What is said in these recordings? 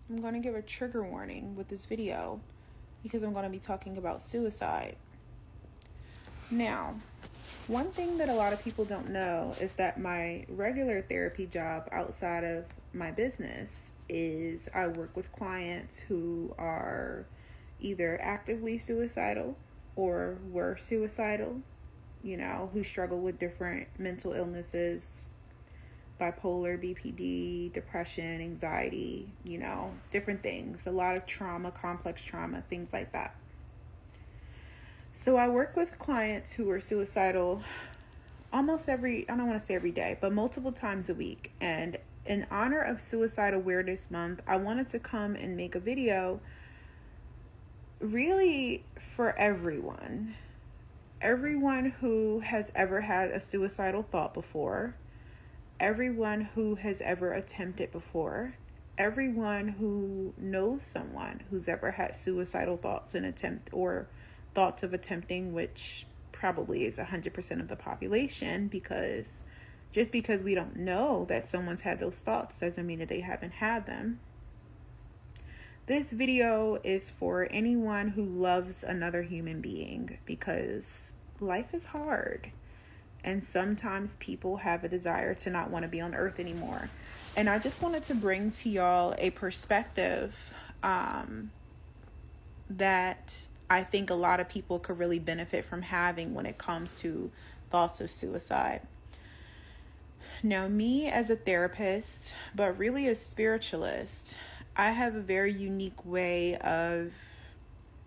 I'm going to give a trigger warning with this video because I'm going to be talking about suicide. Now, one thing that a lot of people don't know is that my regular therapy job outside of my business is I work with clients who are either actively suicidal or were suicidal, who struggle with different mental illnesses, bipolar, BPD, depression, anxiety, different things, a lot of trauma, complex trauma, things like that. So I work with clients who are suicidal almost I don't want to say every day, but multiple times a week. And in honor of Suicide Awareness Month, I wanted to come and make a video really for everyone who has ever had a suicidal thought before, everyone who has ever attempted before, everyone who knows someone who's ever had suicidal thoughts and attempt or thoughts of attempting, which probably is 100% of the population, because just because we don't know that someone's had those thoughts doesn't mean that they haven't had them. This video is for anyone who loves another human being, because life is hard. And sometimes people have a desire to not want to be on earth anymore. And I just wanted to bring to y'all a perspective that I think a lot of people could really benefit from having when it comes to thoughts of suicide. Now, me as a therapist, but really a spiritualist, I have a very unique way of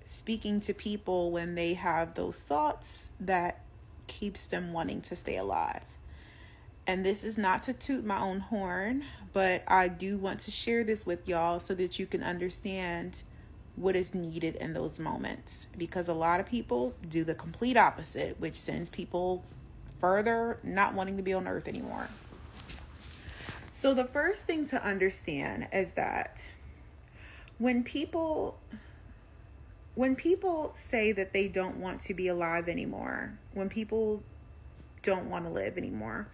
speaking to people when they have those thoughts that keeps them wanting to stay alive. And this is not to toot my own horn, but I do want to share this with y'all so that you can understand what is needed in those moments, because a lot of people do the complete opposite, which sends people further not wanting to be on earth anymore. So the first thing to understand is that when people say that they don't want to be alive anymore, when people don't want to live anymore,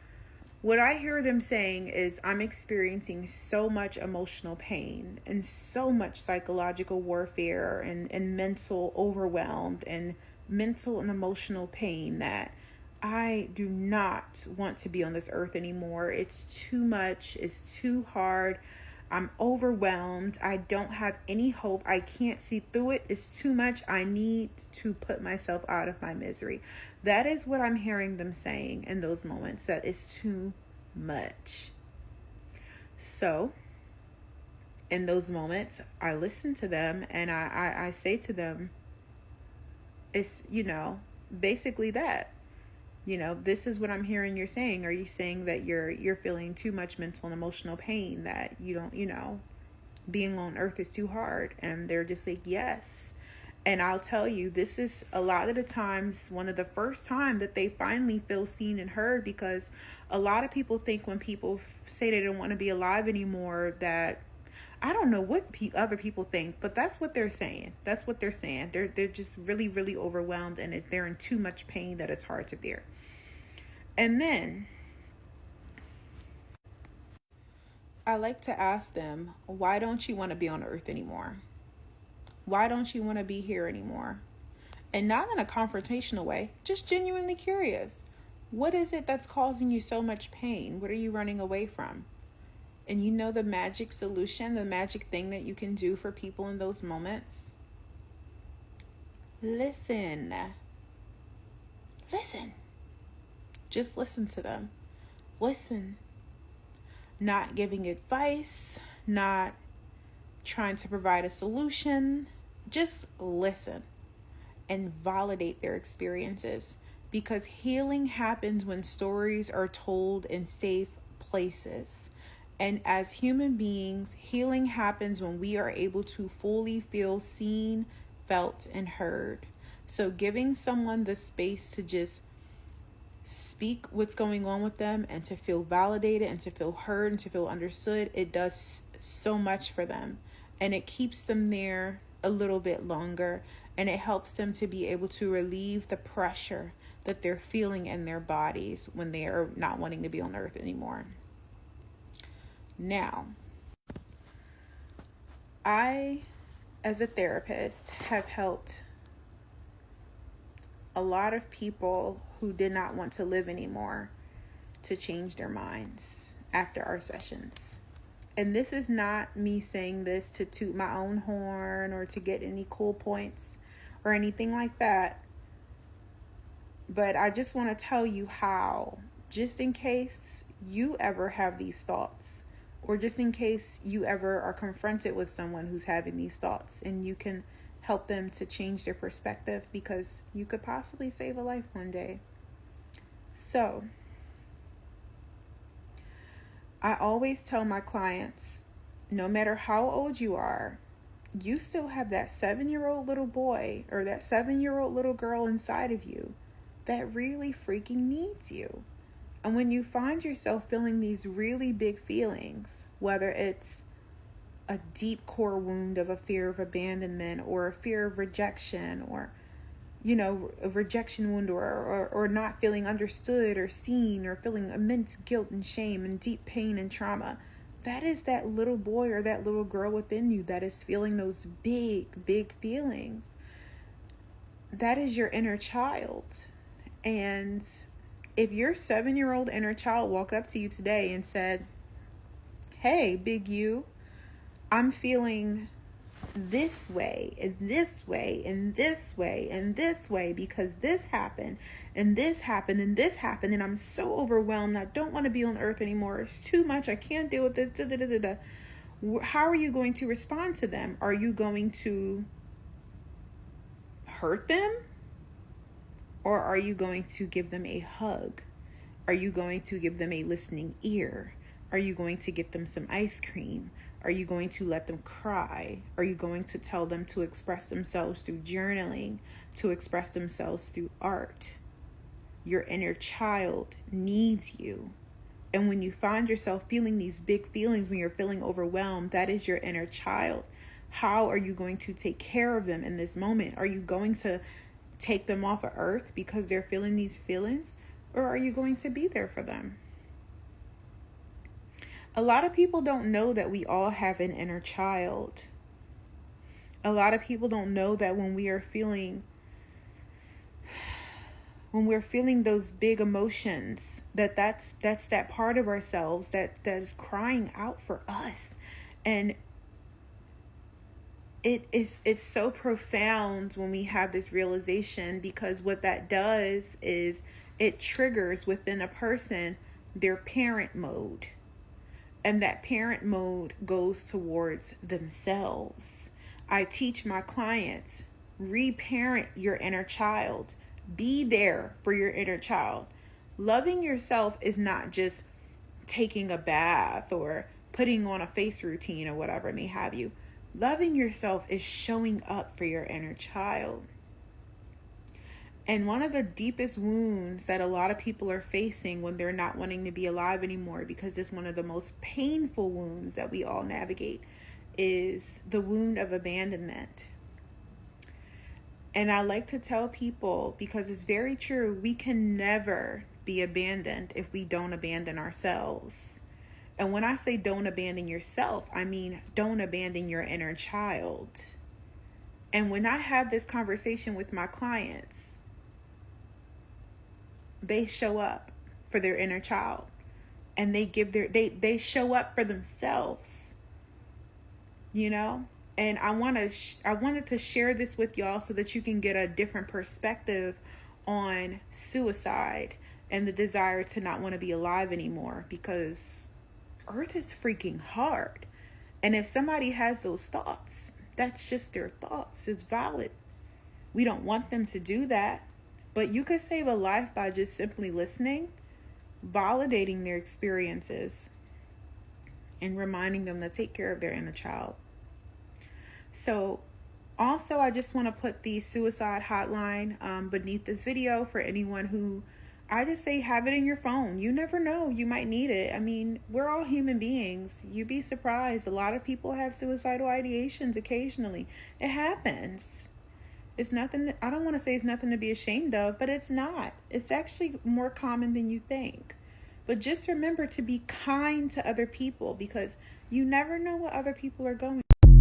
what I hear them saying is, I'm experiencing so much emotional pain and so much psychological warfare and mental overwhelmed and mental and emotional pain that I do not want to be on this earth anymore. It's too much. It's too hard. I'm overwhelmed. I don't have any hope. I can't see through it. It's too much. I need to put myself out of my misery. That is what I'm hearing them saying in those moments, that it's too much. So in those moments, I listen to them and I say to them, it's, basically that. This is what I'm hearing you're saying. Are you saying that you're feeling too much mental and emotional pain, that you don't, being on earth is too hard? And they're just like, yes. And I'll tell you, this is a lot of the times one of the first time that they finally feel seen and heard, because a lot of people think when people say they don't want to be alive anymore, that I don't know what other people think, but that's what they're saying. That's what they're saying. They're just really, really overwhelmed, and they're in too much pain that it's hard to bear. And then I like to ask them, why don't you want to be on earth anymore? Why don't you want to be here anymore? And not in a confrontational way, just genuinely curious. What is it that's causing you so much pain? What are you running away from? And the magic solution, the magic thing that you can do for people in those moments? Listen. Just listen to them. Listen. Not giving advice, not trying to provide a solution. Just listen and validate their experiences, because healing happens when stories are told in safe places. And as human beings, healing happens when we are able to fully feel seen, felt, and heard. So giving someone the space to just speak what's going on with them and to feel validated and to feel heard and to feel understood, it does so much for them. And it keeps them there a little bit longer, and it helps them to be able to relieve the pressure that they're feeling in their bodies when they are not wanting to be on earth anymore. Now, I, as a therapist, have helped a lot of people who did not want to live anymore to change their minds after our sessions. And this is not me saying this to toot my own horn or to get any cool points or anything like that. But I just want to tell you how, just in case you ever have these thoughts, or just in case you ever are confronted with someone who's having these thoughts, and you can help them to change their perspective, because you could possibly save a life one day. So, I always tell my clients, no matter how old you are, you still have that 7-year-old little boy or that 7-year-old little girl inside of you that really freaking needs you. And when you find yourself feeling these really big feelings, whether it's a deep core wound of a fear of abandonment or a fear of rejection, or a rejection wound, or not feeling understood or seen, or feeling immense guilt and shame and deep pain and trauma, that is that little boy or that little girl within you that is feeling those big feelings. That is your inner child. And if your 7-year-old inner child walked up to you today and said, hey, big you, I'm feeling this way, and this way, and this way, and this way, because this happened, and this happened, and this happened, and I'm so overwhelmed, I don't want to be on earth anymore, it's too much, I can't deal with this, how are you going to respond to them? Are you going to hurt them? Or are you going to give them a hug? Are you going to give them a listening ear? Are you going to get them some ice cream? Are you going to let them cry? Are you going to tell them to express themselves through journaling, to express themselves through art? Your inner child needs you. And when you find yourself feeling these big feelings, when you're feeling overwhelmed, that is your inner child. How are you going to take care of them in this moment? Are you going to take them off of earth because they're feeling these feelings? Or are you going to be there for them? A lot of people don't know that we all have an inner child. A lot of people don't know that when we're feeling those big emotions, that's that part of ourselves that is crying out for us. And it's so profound when we have this realization, because what that does is it triggers within a person their parent mode. And that parent mode goes towards themselves. I teach my clients, reparent your inner child. Be there for your inner child. Loving yourself is not just taking a bath or putting on a face routine or whatever may have you. Loving yourself is showing up for your inner child. And one of the deepest wounds that a lot of people are facing when they're not wanting to be alive anymore, because it's one of the most painful wounds that we all navigate, is the wound of abandonment. And I like to tell people, because it's very true, we can never be abandoned if we don't abandon ourselves. And when I say don't abandon yourself, I mean don't abandon your inner child. And when I have this conversation with my clients, they show up for their inner child, and they show up for themselves, And I wanted to share this with y'all so that you can get a different perspective on suicide and the desire to not want to be alive anymore, because earth is freaking hard. And if somebody has those thoughts, that's just their thoughts. It's valid. We don't want them to do that. But you could save a life by just simply listening, validating their experiences, and reminding them to take care of their inner child. So also, I just want to put the suicide hotline beneath this video for anyone who, I just say, have it in your phone. You never know. You might need it. I mean, we're all human beings. You'd be surprised. A lot of people have suicidal ideations occasionally. It happens. It's nothing, I don't want to say it's nothing to be ashamed of, but it's not. It's actually more common than you think. But just remember to be kind to other people, because you never know what other people are going through.